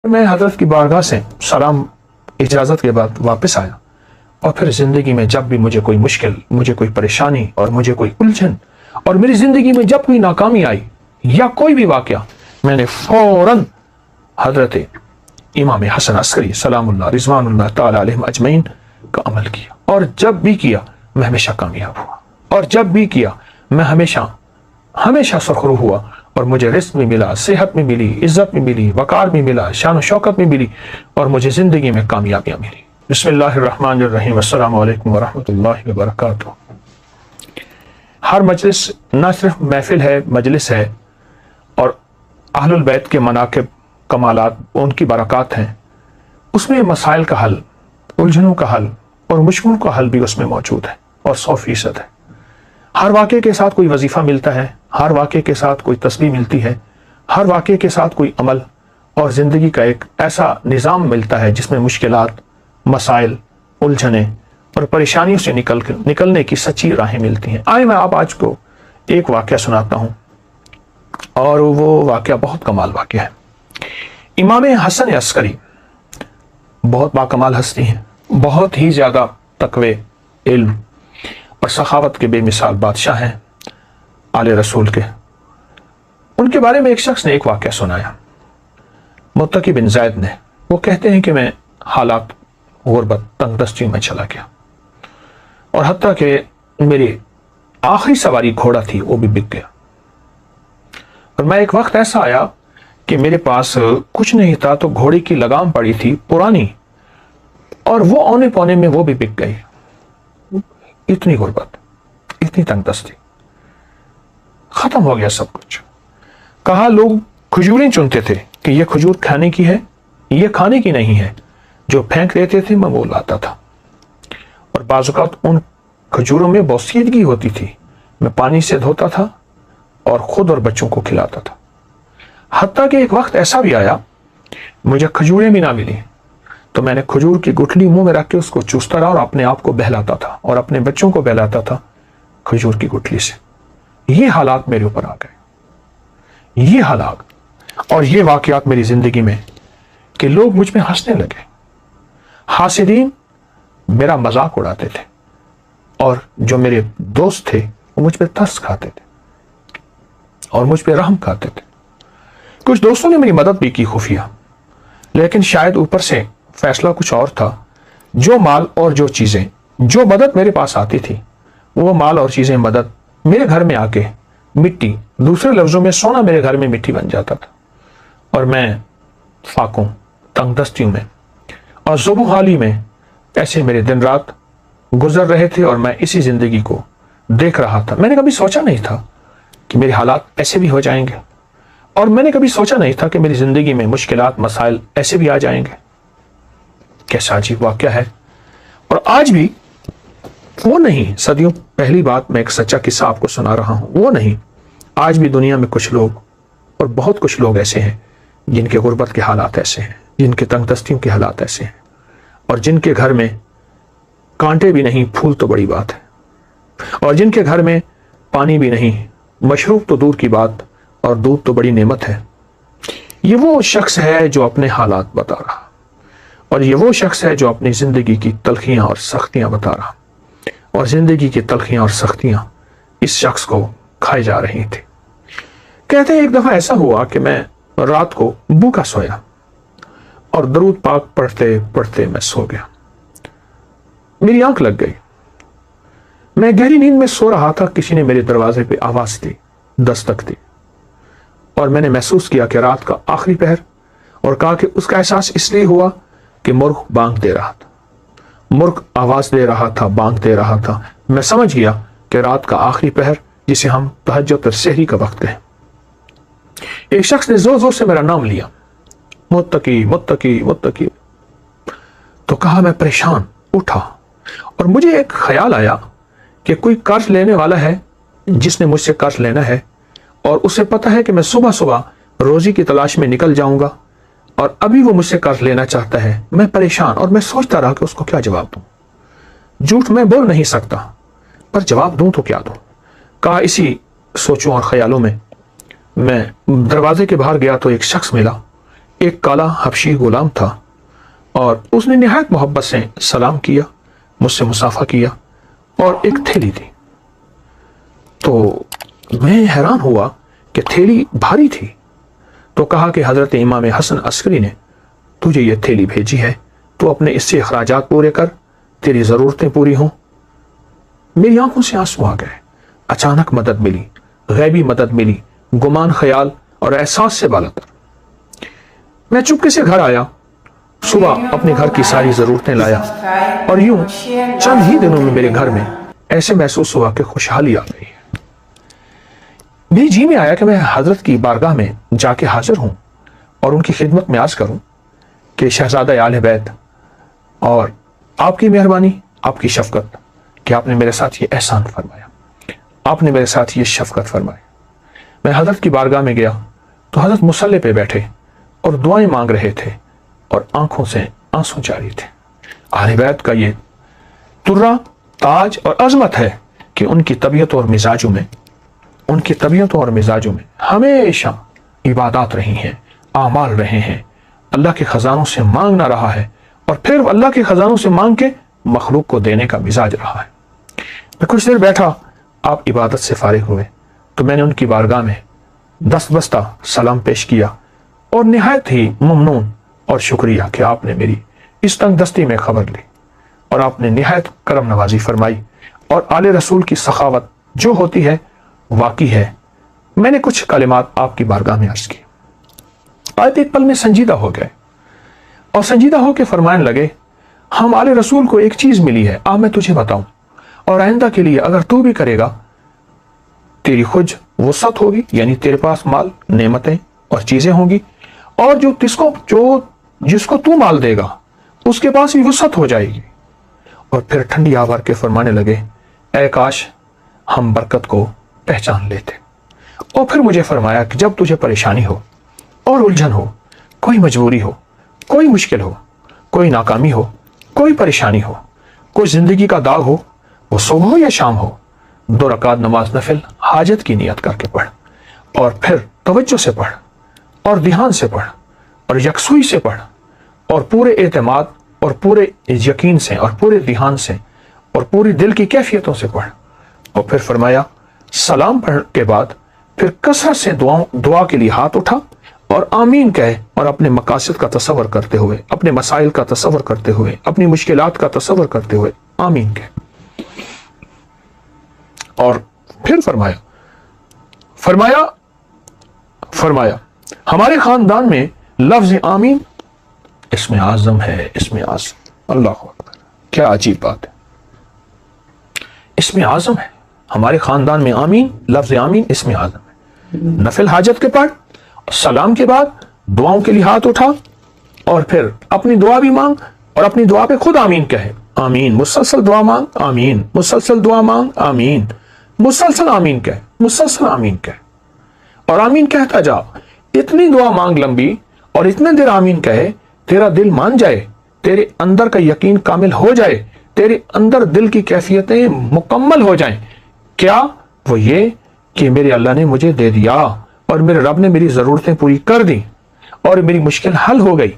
میں حضرت کی بارگاہ سے سلام اجازت کے بعد واپس آیا اور پھر زندگی میں جب بھی مجھے کوئی مشکل، مجھے کوئی پریشانی اور مجھے کوئی الجھن اور میری زندگی میں جب کوئی ناکامی آئی یا کوئی بھی واقعہ، میں نے فوراً حضرت امام حسن عسکری سلام اللہ رضوان اللہ تعالی علیہم اجمعین کا عمل کیا، اور جب بھی کیا میں ہمیشہ کامیاب ہوا، اور جب بھی کیا میں ہمیشہ سرخرو ہوا، اور مجھے رزق بھی ملا، صحت بھی ملی، عزت بھی ملی، وقار بھی ملا، شان و شوکت بھی ملی، اور مجھے زندگی میں کامیابیاں ملی۔ بسم اللہ الرحمن الرحیم، السلام علیکم ورحمۃ اللہ وبرکاتہ۔ ہر مجلس نہ صرف محفل ہے، مجلس ہے، اور اہل البیت کے مناقب، کمالات، ان کی برکات ہیں، اس میں مسائل کا حل، الجھنوں کا حل اور مشکلوں کا حل بھی اس میں موجود ہے، اور 100% ہے۔ ہر واقعے کے ساتھ کوئی وظیفہ ملتا ہے، ہر واقعے کے ساتھ کوئی تسبیح ملتی ہے، ہر واقعے کے ساتھ کوئی عمل اور زندگی کا ایک ایسا نظام ملتا ہے جس میں مشکلات، مسائل، الجھنیں اور پریشانیوں سے نکلنے کی سچی راہیں ملتی ہیں۔ آئے میں آج کو ایک واقعہ سناتا ہوں، اور وہ واقعہ بہت کمال واقعہ ہے۔ امام حسن عسکری بہت باکمال ہستی ہیں، بہت ہی زیادہ تقوی، علم اور سخاوت کے بے مثال بادشاہ ہیں، آل رسول کے۔ ان کے بارے میں ایک شخص نے ایک واقعہ سنایا، متقی بن زید نے۔ وہ کہتے ہیں کہ میں حالات غربت، تنگ دستی میں چلا گیا، اور حتیٰ کہ میری آخری سواری گھوڑا تھی وہ بھی بک گیا، اور میں ایک وقت ایسا آیا کہ میرے پاس کچھ نہیں تھا، تو گھوڑے کی لگام پڑی تھی پرانی، اور وہ اونے پونے میں وہ بھی بک گئی۔ اتنی غربت، اتنی تنگ دستی، ختم ہو گیا سب کچھ۔ کہا لوگ کھجوریں چنتے تھے کہ یہ کھجور کھانے کی ہے، یہ کھانے کی نہیں ہے، جو پھینک دیتے تھے میں وہ لاتا تھا، اور بعض اوقات ان کھجوروں میں بوسیدگی ہوتی تھی، میں پانی سے دھوتا تھا اور خود اور بچوں کو کھلاتا تھا۔ حتیٰ کہ ایک وقت ایسا بھی آیا مجھے کھجوریں بھی نہ ملی، تو میں نے کھجور کی گٹھلی منہ میں رکھ کے اس کو چوستا رہا اور اپنے آپ کو بہلاتا تھا اور اپنے بچوں کو بہلاتا تھا کھجور کی گٹھلی سے۔ یہ حالات میرے اوپر آ گئے، یہ حالات اور یہ واقعات میری زندگی میں، کہ لوگ مجھ میں ہنسنے لگے، حاسدین میرا مذاق اڑاتے تھے، اور جو میرے دوست تھے وہ مجھ پہ ترس کھاتے تھے اور مجھ پہ رحم کھاتے تھے۔ کچھ دوستوں نے میری مدد بھی کی خفیہ، لیکن شاید اوپر سے فیصلہ کچھ اور تھا۔ جو مال اور جو چیزیں، جو مدد میرے پاس آتی تھی، وہ مال اور چیزیں، مدد میرے گھر میں آ کے مٹی، دوسرے لفظوں میں سونا میرے گھر میں مٹی بن جاتا تھا، اور میں فاقوں، تنگ دستیوں میں اور ذوب حالی میں ایسے میرے دن رات گزر رہے تھے، اور میں اسی زندگی کو دیکھ رہا تھا۔ میں نے کبھی سوچا نہیں تھا کہ میرے حالات ایسے بھی ہو جائیں گے، اور میں نے کبھی سوچا نہیں تھا کہ میری زندگی میں مشکلات، مسائل ایسے بھی آ جائیں گے۔ کیسا عجیب واقعہ ہے۔ اور آج بھی وہ نہیں، صدیوں پہلی بات، میں ایک سچا قصہ آپ کو سنا رہا ہوں، وہ نہیں، آج بھی دنیا میں کچھ لوگ، اور بہت کچھ لوگ ایسے ہیں جن کے غربت کے حالات ایسے ہیں، جن کے تنگ دستیوں کے حالات ایسے ہیں، اور جن کے گھر میں کانٹے بھی نہیں، پھول تو بڑی بات ہے، اور جن کے گھر میں پانی بھی نہیں، مشروب تو دور کی بات، اور دودھ تو بڑی نعمت ہے۔ یہ وہ شخص ہے جو اپنے حالات بتا رہا، اور یہ وہ شخص ہے جو اپنی زندگی کی تلخیاں اور سختیاں بتا رہا، اور زندگی کی تلخیاں اور سختیاں اس شخص کو کھائی جا رہی تھی۔ کہتے ہیں ایک دفعہ ایسا ہوا کہ میں رات کو بھوکا سویا، اور درود پاک پڑھتے پڑھتے میں سو گیا، میری آنکھ لگ گئی، میں گہری نیند میں سو رہا تھا، کسی نے میرے دروازے پہ آواز دی، دستک دی، اور میں نے محسوس کیا کہ رات کا آخری پہر، اور کہا کہ اس کا احساس اس لیے ہوا کہ مرغ بانگ دے رہا تھا، مرغ آواز دے رہا تھا، بانگ دے رہا تھا۔ میں سمجھ گیا کہ رات کا آخری پہر، جسے ہم تہجد اور سحری کا وقت کہیں۔ ایک شخص نے زور زور سے میرا نام لیا، متقی متقی متقی، تو کہا میں پریشان اٹھا، اور مجھے ایک خیال آیا کہ کوئی قرض لینے والا ہے جس نے مجھ سے قرض لینا ہے، اور اسے پتہ ہے کہ میں صبح صبح روزی کی تلاش میں نکل جاؤں گا، اور ابھی وہ مجھ سے قرض لینا چاہتا ہے۔ میں پریشان، اور میں سوچتا رہا کہ اس کو کیا جواب دوں۔ جھوٹ میں بول نہیں سکتا، پر جواب دوں تو کیا دوں۔ کہا اسی سوچوں اور خیالوں میں دروازے کے باہر گیا تو ایک شخص ملا ایک کالا حبشی غلام تھا اور اس نے نہایت محبت سے سلام کیا، مجھ سے مصافحہ کیا، اور ایک تھیلی دی۔ تو میں حیران ہوا کہ تھیلی بھاری تھی، تو کہا کہ حضرت امام حسن عسکری نے تجھے یہ تھیلی بھیجی ہے، تو اپنے اس سے اخراجات پورے کر، تیری ضرورتیں پوری ہوں۔ میری آنکھوں سے آنسو آ گئے۔ اچانک مدد ملی، غیبی مدد ملی، گمان، خیال اور احساس سے بالا تر۔ میں چپکے سے گھر آیا، صبح اپنے گھر کی ساری ضرورتیں لایا، اور یوں چند ہی دنوں میں میرے گھر میں ایسے محسوس ہوا کہ خوشحالی آ گئی ہے۔ میری جی میں آیا کہ میں حضرت کی بارگاہ میں جا کے حاضر ہوں اور ان کی خدمت میں عرض کروں کہ شہزادہ آل بیت، اور آپ کی مہربانی، آپ کی شفقت کہ آپ نے میرے ساتھ یہ احسان فرمایا، آپ نے میرے ساتھ یہ شفقت فرمائی۔ میں حضرت کی بارگاہ میں گیا تو حضرت مصلی پہ بیٹھے اور دعائیں مانگ رہے تھے اور آنکھوں سے آنسو جاری تھے۔ اہل بیت کا یہ ترا، تاج اور عظمت ہے کہ ان کی طبیعتوں اور مزاجوں میں ہمیشہ عبادات رہی ہیں، اعمال رہے ہیں، اللہ کے خزانوں سے مانگنا رہا ہے، اور پھر اللہ کے خزانوں سے مانگ کے مخلوق کو دینے کا مزاج رہا ہے۔ میں کچھ دیر بیٹھا، آپ عبادت سے فارغ ہوئے تو میں نے ان کی بارگاہ میں دست بستہ سلام پیش کیا اور نہایت ہی ممنون اور شکریہ کہ آپ نے میری اس تنگ دستی میں خبر لی، اور آپ نے نہایت کرم نوازی فرمائی، اور آل رسول کی سخاوت جو ہوتی ہے واقعی ہے۔ میں نے کچھ کلمات آپ کی بارگاہ میں عرض کی۔ آیت ایک پل میں سنجیدہ ہو گئے اور سنجیدہ ہو کے فرمانے لگے، ہم آل رسول کو ایک چیز ملی ہے، میں تجھے بتاؤں، اور آئندہ کے لیے اگر تو بھی کرے گا تیری خود وسعت ہوگی، یعنی تیرے پاس مال، نعمتیں اور چیزیں ہوں گی، اور جس کو تو مال دے گا اس کے پاس بھی وسعت ہو جائے گی۔ اور پھر ٹھنڈی آوار کے فرمانے لگے، اے کاش ہم برکت کو پہچان لیتے۔ اور پھر مجھے فرمایا کہ جب تجھے پریشانی ہو اور الجھن ہو، کوئی مجبوری ہو، کوئی مشکل ہو، کوئی ناکامی ہو، کوئی پریشانی ہو، کوئی زندگی کا داغ ہو، وہ صبح ہو یا شام ہو، 2 رکعت نماز نفل حاجت کی نیت کر کے پڑھ، اور پھر توجہ سے پڑھ، اور دھیان سے پڑھ، اور یکسوئی سے پڑھ، اور پورے اعتماد اور پورے یقین سے اور پورے دھیان سے اور پوری دل کی کیفیتوں سے پڑھ۔ اور پھر فرمایا سلام پڑھ کے بعد پھر کثرت سے دعا کے لیے ہاتھ اٹھا اور آمین کہے، اور اپنے مقاصد کا تصور کرتے ہوئے، اپنے مسائل کا تصور کرتے ہوئے، اپنی مشکلات کا تصور کرتے ہوئے آمین کہے۔ اور پھر فرمایا ہمارے خاندان میں لفظ آمین اسم اعظم ہے، اسم اعظم۔ اللہ اکبر، کیا عجیب بات ہے، اسم اعظم ہے ہمارے خاندان میں، آمین، لفظ آمین اسم اعظم ہے۔ نفل حاجت کے پڑھ، سلام کے بعد دعاؤں کے لیے ہاتھ اٹھا، اور پھر اپنی دعا بھی مانگ، اور اپنی دعا پہ خود آمین کہے، آمین، مسلسل دعا مانگ، آمین، مسلسل دعا مانگ، آمین، مسلسل آمین کہے، مسلسل آمین کہے، اور آمین کہتا جا، اتنی دعا مانگ لمبی اور اتنے دیر آمین کہے، تیرا دل مان جائے، تیرے اندر کا یقین کامل ہو جائے، تیرے اندر دل کی کیفیتیں مکمل ہو جائیں۔ کیا؟ وہ یہ کہ میرے اللہ نے مجھے دے دیا، اور میرے رب نے میری ضرورتیں پوری کر دی، اور میری مشکل حل ہو گئی،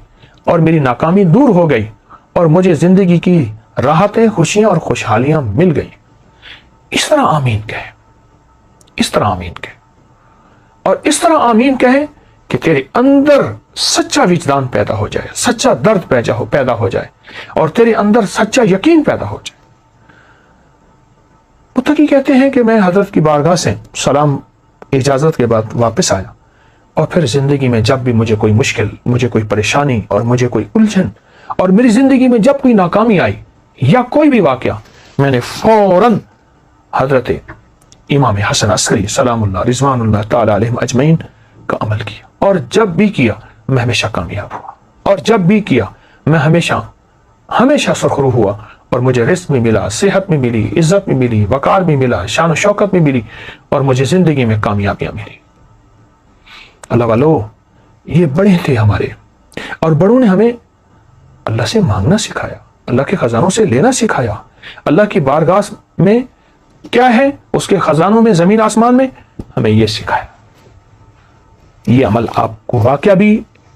اور میری ناکامی دور ہو گئی، اور مجھے زندگی کی راحتیں، خوشیاں اور خوشحالیاں مل گئی۔ اس طرح آمین کہے، اس طرح آمین کہے، اور اس طرح آمین کہے کہ تیرے اندر سچا وجدان پیدا ہو جائے، سچا درد پیدا ہو جائے، اور تیرے اندر سچا یقین پیدا ہو جائے۔ متقی کہتے ہیں کہ میں حضرت کی بارگاہ سے سلام اجازت کے بعد واپس آیا، اور پھر زندگی میں جب بھی مجھے کوئی مشکل، مجھے کوئی پریشانی اور مجھے کوئی الجھن، اور میری زندگی میں جب کوئی ناکامی آئی یا کوئی بھی واقعہ، میں نے فوراً حضرت امام حسن عسکری سلام اللہ رضوان اللہ تعالی علیہم اجمعین کا عمل کیا، اور جب بھی کیا میں ہمیشہ کامیاب ہوا، اور جب بھی کیا میں ہمیشہ سرخرو ہوا، اور مجھے رزق میں ملا، صحت میں ملی، عزت میں ملی، وقار میں ملا، شان و شوکت میں ملی، اور مجھے زندگی میں کامیابیاں ملی۔ اللہ والو، یہ بڑے تھے ہمارے، اور بڑوں نے ہمیں اللہ سے مانگنا سکھایا، اللہ کے خزانوں سے لینا سکھایا۔ اللہ کی بارگاہ میں کیا ہے، اس کے خزانوں میں، زمین آسمان میں، ہمیں یہ سکھایا۔ یہ عمل آپ کو واقعہ بھی